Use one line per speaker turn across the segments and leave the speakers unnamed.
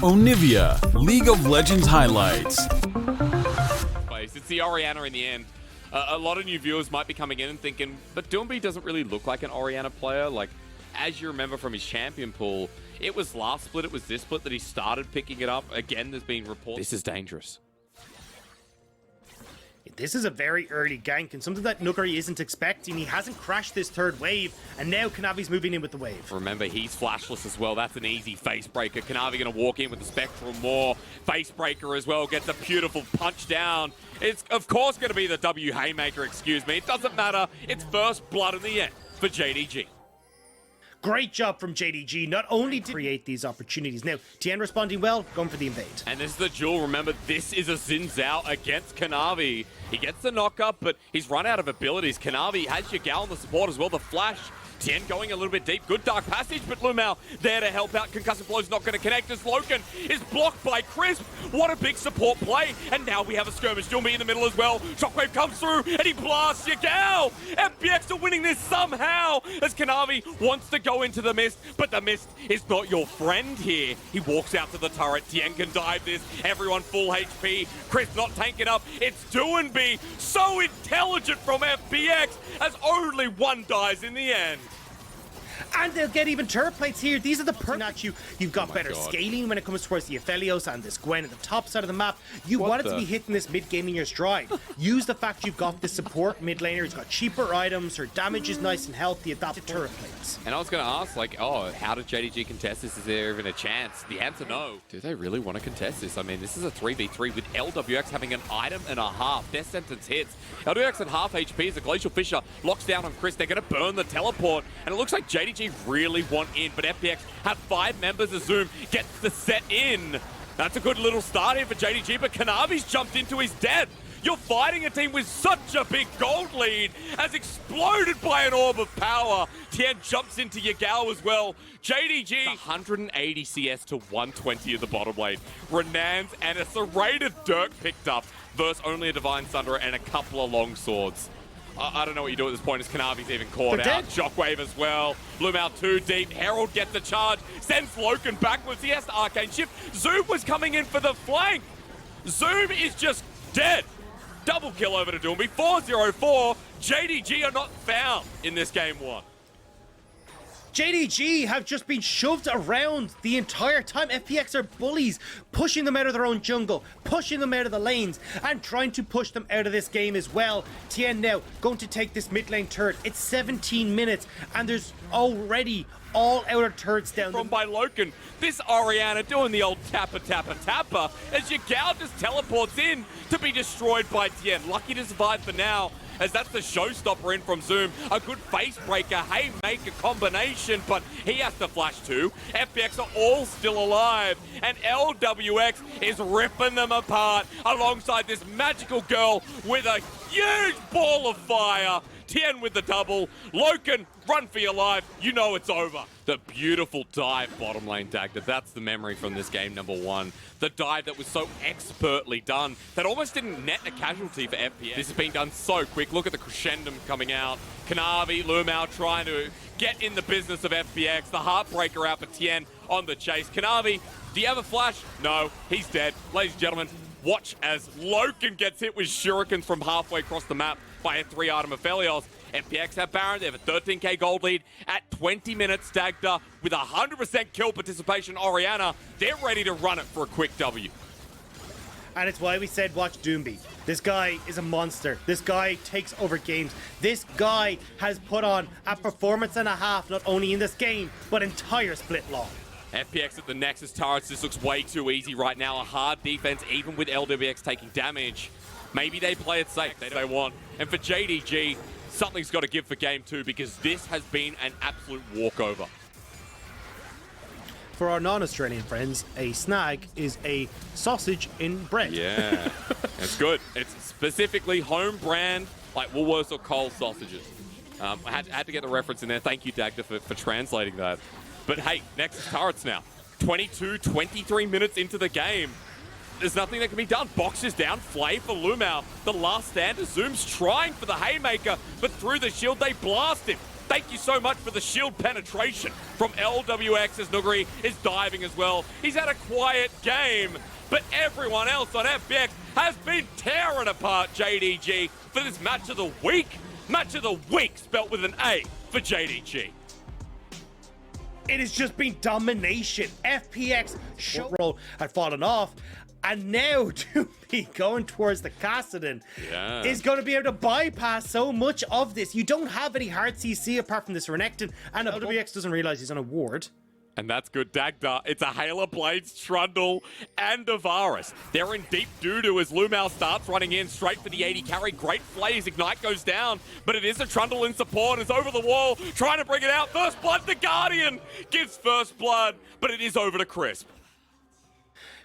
Onivia, League of Legends highlights.
It's the Orianna in the end. A lot of new viewers might be coming in and thinking, but Doomby doesn't really look like an Orianna player. Like, as you remember from his champion pool, it was last split, it was this split that he started picking it up. Again, there's been reports. This is dangerous.
This is a very early gank and something that Nuguri isn't expecting. He hasn't crashed this third wave, and now Kanavi's moving in with the wave.
Remember, he's flashless as well. That's an easy face breaker. Kanavi going to walk in with the Spectral Maw. Face breaker as well. Gets a beautiful punch down. It's, of course, going to be the W Haymaker, excuse me. It doesn't matter. It's first blood in the end for JDG.
Great job from JDG, not only to create these opportunities. Now, Tien responding well, going for the invade.
And this is the duel. Remember, this is a Xin Zhao against Kanavi. He gets the knock-up, but he's run out of abilities. Kanavi has Yagao on the support as well. The flash. Tien going a little bit deep. Good dark passage, but Lumao there to help out. Concussive Blow's not going to connect as Loken is blocked by Crisp. What a big support play. And now we have a skirmish. Doomby in the middle as well. Shockwave comes through and he blasts Yagao. FPX are winning this somehow as Kanavi wants to go into the mist, but the mist is not your friend here. He walks out to the turret. Tien can dive this. Everyone full HP. Crisp not tanking up. It's Doomby. So intelligent from FPX as only one dies in the end.
And they'll get even turret plates here. These are the perfect at you. You've got better scaling when it comes towards the Aphelios and this Gwen at the top side of the map. You want it to be hitting this mid game in your stride. Use the fact you've got the support mid laner. He's got cheaper items. Her damage is nice and healthy. Adapted turret plates.
And I was going to ask, like, oh, how did JDG contest this? Is there even a chance? The answer, no. Do they really want to contest this? I mean, this is a 3v3 with LWX having an item and a half. Their sentence hits. LWX at half HP as the Glacial Fissure locks down on Chris. They're going to burn the teleport. And it looks like JDG really want in, but FPX have 5 members of Zoom, gets the set in. That's a good little start here for JDG, but Kanavi's jumped into his death. You're fighting a team with such a big gold lead, as exploded by an orb of power. Tien jumps into Yagao as well. JDG, 180 CS to 120 of the bottom lane. Renans and a serrated Dirk picked up, versus only a Divine Thunderer and a couple of long swords. I don't know what you do at this point as Kanavi's even caught out. Shockwave as well. Lumao too deep. Herald gets the charge. Sends Loken backwards. He has to Arcane Shift. Zoom was coming in for the flank. Zoom is just dead. Double kill over to Doomby. 4-0-4. JDG are not found in this game one.
JDG have just been shoved around the entire time. FPX are bullies, pushing them out of their own jungle, pushing them out of the lanes, and trying to push them out of this game as well. Tien now going to take this mid lane turret. It's 17 minutes, and there's already all outer turrets down.
From by Loken, this Orianna doing the old tapper as Yagao just teleports in to be destroyed by Tien. Lucky to survive for now, as that's the showstopper in from Zoom. A good face breaker, haymaker combination, but he has to flash too. FPX are all still alive, and LWX is ripping them apart alongside this magical girl with a huge ball of fire. Tien with the double. Loken, run for your life. You know it's over. The beautiful dive bottom lane Dagda. That's the memory from this game number one. The dive that was so expertly done that almost didn't net a casualty for FPX. This has been done so quick. Look at the crescendum coming out. Kanavi, Lumao trying to get in the business of FPX. The heartbreaker out for Tien on the chase. Kanavi, do you have a flash? No, he's dead. Ladies and gentlemen, watch as Loken gets hit with shurikens from halfway across the map by a 3-item Aphelios. FPX have Baron. They have a 13k gold lead at 20 minutes. Dagda with 100% kill participation. Orianna, they're ready to run it for a quick W.
And it's why we said watch Doomby. This guy is a monster. This guy takes over games. This guy has put on a performance and a half, not only in this game, but entire split long.
FPX at the Nexus turrets. This looks way too easy right now. A hard defense, even with LWX taking damage. Maybe they play it safe. They want. And for JDG, something's got to give for game 2, because this has been an absolute walkover.
For our non-Australian friends, a snag is a sausage in bread.
Yeah, it's good. It's specifically home brand, like Woolworths or Coles sausages. I had to get the reference in there. Thank you, Dagda, for translating that. But hey, Nexus turrets now. 22, 23 minutes into the game. There's nothing that can be done. Boxes down, Flay for Lumao. The last stander. Zoom's trying for the haymaker, but through the shield they blast him. Thank you so much for the shield penetration from LWX as Nuguri is diving as well. He's had a quiet game, but everyone else on FPX has been tearing apart JDG for this match of the week. Match of the week spelt with an A for JDG.
It has just been domination. FPX show roll had fallen off, and now Doomby going towards the Kassadin is going to be able to bypass so much of this. You don't have any hard CC apart from this Renekton, and LWX doesn't realize he's on a ward.
And that's good, Dagda. It's a Halo Blades, Trundle, and Avaris. They're in deep doo-doo as Lumao starts running in straight for the 80 carry. Great plays, Ignite goes down, but it is a Trundle in support. It's over the wall, trying to bring it out. First Blood, the Guardian gives First Blood, but it is over to Crisp.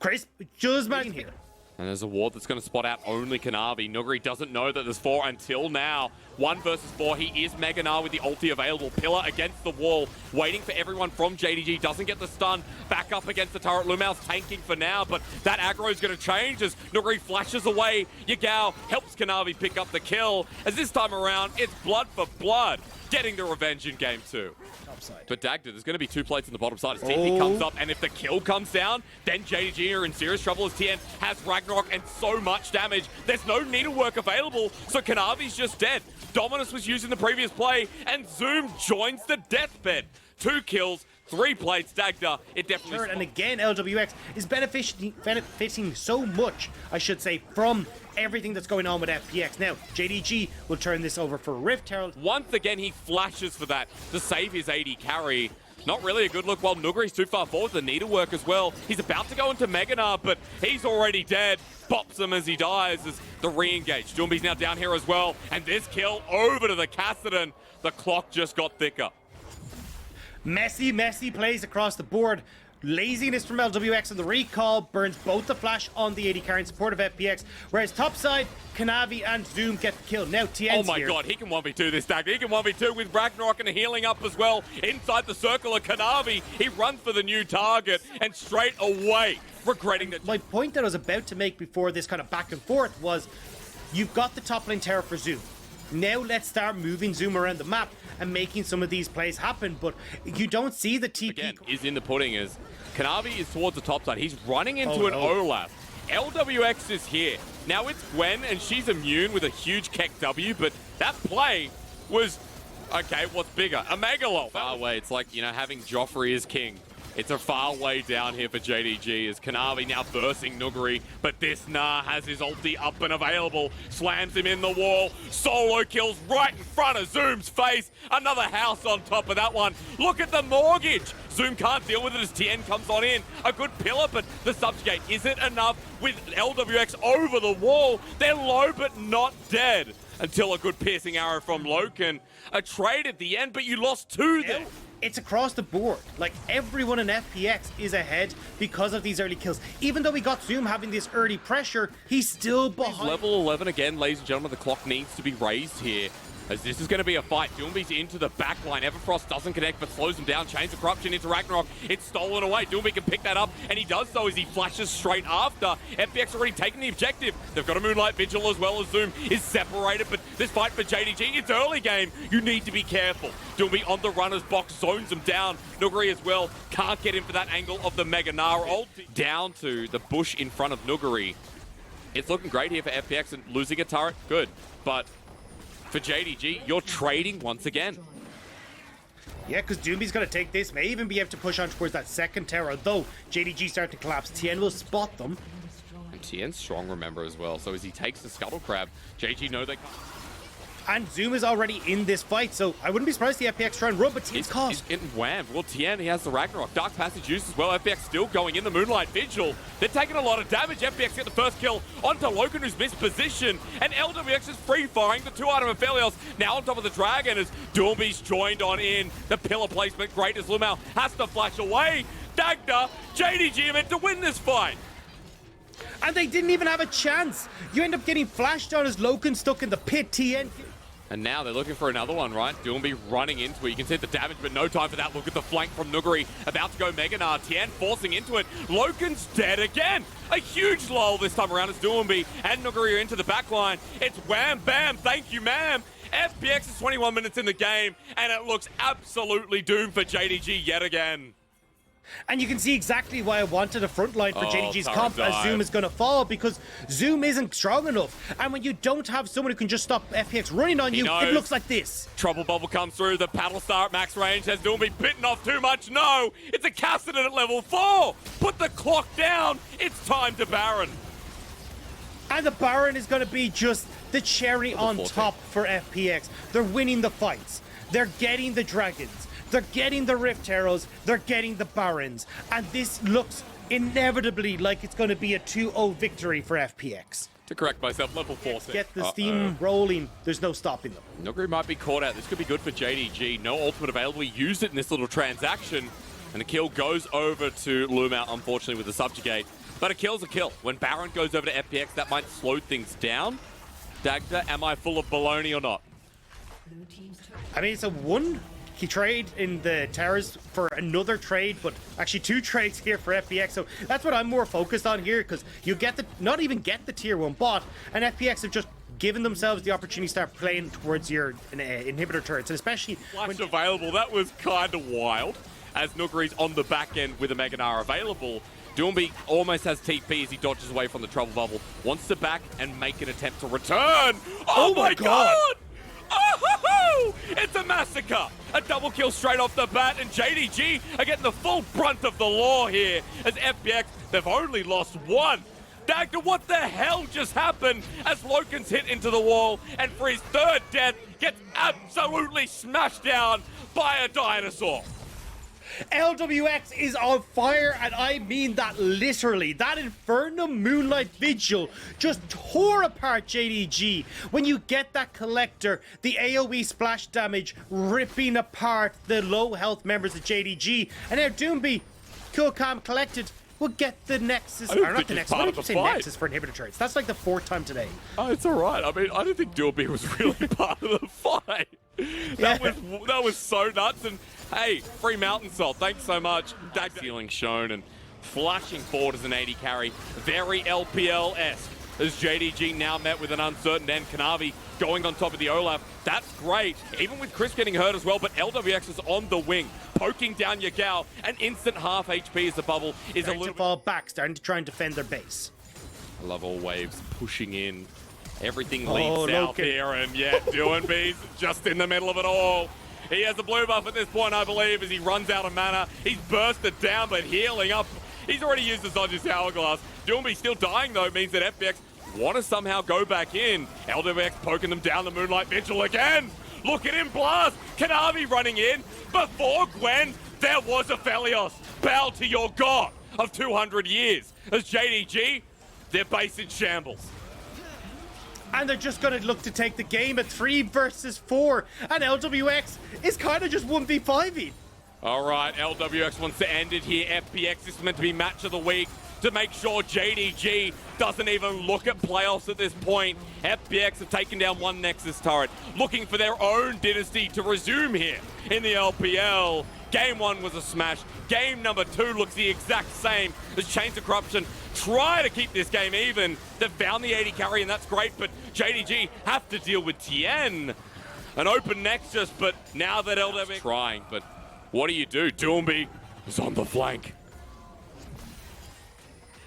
Crisp just managed here.
And there's a ward that's going to spot out only Kanavi. Nuguri doesn't know that there's 4 until now. 1 versus 4. He is Meganar with the ulti available. Pillar against the wall, waiting for everyone from JDG. Doesn't get the stun. Back up against the turret. Lumao's tanking for now, but that aggro is going to change as Nuguri flashes away. Yagao helps Kanavi pick up the kill. As this time around, it's blood for blood, getting the revenge in game 2.
Upside.
But Dagda, there's going to be 2 plates on the bottom side as TP comes up, and if the kill comes down, then JDG are in serious trouble as TN has Ragnarok and so much damage. There's no needlework available, so Kanavi's just dead. Dominus was using the previous play, and Zoom joins the deathbed. 2 kills, 3 plates, Dagda. It definitely...
And again, LWX is benefiting so much, I should say, from everything that's going on with FPX. Now, JDG will turn this over for Rift Herald.
Once again, he flashes for that to save his 80 carry. Not really a good look while Nuguri's too far forward. The needlework as well. He's about to go into Meganar, but he's already dead. Pops him as he dies as the re-engage. Doomby's now down here as well. And this kill over to the Kassadin. The clock just got thicker.
Messy plays across the board. Laziness from LWX on the recall burns both the flash on the 80 carry in support of FPX, whereas topside, Kanavi and Zoom get the kill. Now TN's
Oh my god, he can 1v2 this Dagda. He can 1v2 with Ragnarok and healing up as well. Inside the circle of Kanavi, he runs for the new target and straight away regretting that.
My point that I was about to make before this kind of back and forth was, you've got the top lane terror for Zoom. Now let's start moving Zoom around the map and making some of these plays happen, but you don't see the TP.
Again, is in the pudding as Kanavi is towards the top side. He's running into an Olaf. LWX is here. Now it's Gwen, and she's immune with a huge Keck W, but that play was, okay, what's bigger? A Megalol. Far away. It's like, you know, having Joffrey as king. It's a far way down here for JDG as Kanavi now bursting Nuguri, but this Nah has his ulti up and available. Slams him in the wall. Solo kills right in front of Zoom's face. Another house on top of that one. Look at the mortgage. Zoom can't deal with it as TN comes on in. A good pillar, but the subjugate isn't enough with LWX over the wall. They're low but not dead until a good piercing arrow from Loken. A trade at the end, but you lost 2 there.
It's across the board. Like, everyone in FPX is ahead because of these early kills. Even though we got Zoom having this early pressure, he's still behind.
Level 11 again, ladies and gentlemen. The clock needs to be raised here, as this is going to be a fight. Doomby's into the back line. Everfrost doesn't connect, but slows him down. Chains of Corruption into Ragnarok. It's stolen away. Doomby can pick that up, and he does so as he flashes straight after. FPX already taken the objective. They've got a Moonlight Vigil as well as Zoom is separated, but this fight for JDG, it's early game. You need to be careful. Doomby on the runner's box, zones him down. Nuguri as well. Can't get him for that angle of the Mega Nara ult. Down to the bush in front of Nuguri. It's looking great here for FPX, and losing a turret, good. But for JDG, you're trading once again.
Yeah, because Doomby's going to take this, may even be able to push on towards that second tower, though JDG start to collapse. Tien will spot them.
And Tien's strong, remember, as well. So as he takes the Scuttle Crab, JG know they...
And Zoom is already in this fight, so I wouldn't be surprised the FPX try and run, but Tien's caught.
He's getting whammed. Well, Tien, he has the Ragnarok. Dark Passage used as well. FPX still going in the Moonlight Vigil. They're taking a lot of damage. FPX get the first kill onto Loken, who's missed position. And LWX is free-firing the 2-item of Aphelios. Now on top of the Dragon as Doomby's joined on in. The pillar placement great as Lumao has to flash away. Dagda, JDG meant to win this fight.
And they didn't even have a chance. You end up getting flashed on as Loken stuck in the pit. Tien.
And now they're looking for another one, right? Doomby running into it. You can see the damage, but no time for that. Look at the flank from Nuguri. About to go Meganar. Tien forcing into it. Loken's dead again. A huge lull this time around as Doomby and Nuguri are into the back line. It's wham, bam, thank you, ma'am. FPX is 21 minutes in the game, and it looks absolutely doomed for JDG yet again.
And you can see exactly why I wanted a front line for JDG's comp as Zoom is going to fall, because Zoom isn't strong enough. And when you don't have someone who can just stop FPX running on you, it looks like this.
Trouble bubble comes through. The paddle star at max range has Doomby bitten off too much. No, it's a Cassidy at level 4. Put the clock down. It's time to Baron.
And the Baron is going to be just the cherry on top for FPX. They're winning the fights. They're getting the dragons. They're getting the Rift Arrows, they're getting the Barons, and this looks inevitably like it's going to be a 2-0 victory for FPX.
To correct myself, level 4.
Get the steam rolling, there's no stopping them.
Nuguri might be caught out. This could be good for JDG. No ultimate available. He used it in this little transaction, and the kill goes over to Lumao, unfortunately, with the subjugate. But a kill's a kill. When Baron goes over to FPX, that might slow things down. Dagda, am I full of baloney or not?
I mean, it's a one trade in the towers for another trade, but actually 2 trades here for FPX, so that's what I'm more focused on here, because you get the not even get the tier 1 bot, and FPX have just given themselves the opportunity to start playing towards your inhibitor turrets, and especially
when available. That was kind of wild, as Nuguri's on the back end with a Mega Gnar available. Doomby almost has TP as he dodges away from the trouble bubble, wants to back and make an attempt to return. Oh my god! Oh, it's a massacre! A double kill straight off the bat, and JDG are getting the full brunt of the law here as FPX, they've only lost 1. Dagda, what the hell just happened as Loken's hit into the wall and for his 3rd death gets absolutely smashed down by a dinosaur?
LWX is on fire, and I mean that literally. That Inferno Moonlight Vigil just tore apart JDG. When you get that collector, the AoE splash damage ripping apart the low health members of JDG. And now Doomby, cool, calm, collected, will get the Nexus. Or not the Nexus, what did you say Nexus for inhibitor turrets? That's like the 4th time today.
Oh, it's alright. I mean, I don't think Doomby was really part of the fight. That was so nuts. And hey, free Mountain Salt, thanks so much. Dag ceiling shown and flashing forward as an 80 carry. Very LPL-esque as JDG now met with an uncertain end. Kanavi going on top of the Olaf. That's great, even with Chris getting hurt as well, but LWX is on the wing, poking down Yagao. An instant half HP as the bubble is
starting
a little
to fall back, starting to try and defend their base.
I love all waves pushing in. Everything leads south here, and yet Doomby's just in the middle of it all. He has a blue buff at this point, I believe, as he runs out of mana. He's bursted down, but healing up. He's already used the Dodger's Hourglass. Doomby still dying, though, means that FPX want to somehow go back in. LWX poking them down the Moonlight Vigil again. Look at him blast. Kanavi running in. Before Gwen, there was a Felios. Bow to your god of 200 years. As JDG, their base in shambles.
And they're just going to look to take the game at 3 versus 4. And LWX is kind of just 1v5ing.
All right, LWX wants to end it here. FPX is meant to be match of the week to make sure JDG doesn't even look at playoffs at this point. FPX have taken down 1 Nexus turret, looking for their own dynasty to resume here in the LPL. Game 1 was a smash. Game number 2 looks the exact same as Chains of Corruption try to keep this game even. They've found the 80 carry, and that's great, but JDG have to deal with Tien. An open Nexus, but now that LWX trying, but what do you do? Doomby is on the flank.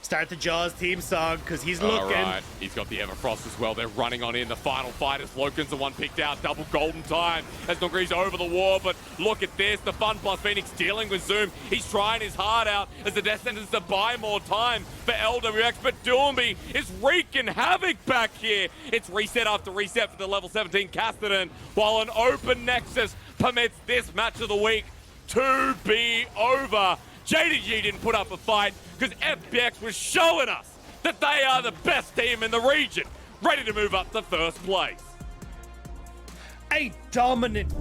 Start the Jaws theme song, because he's looking.
All right, he's got the Everfrost as well. They're running on in. The final fight as Loken's the one picked out. Double golden time as Nuguri's over the wall, but look at this. The FunPlus Phoenix dealing with Zoom. He's trying his heart out as the Death Sentence to buy more time for LWX, but Doomby is wreaking havoc back here. It's reset after reset for the level 17 Cassidy, while an open Nexus permits this match of the week to be over. JDG didn't put up a fight because FPX was showing us that they are the best team in the region, ready to move up to 1st place.
A dominant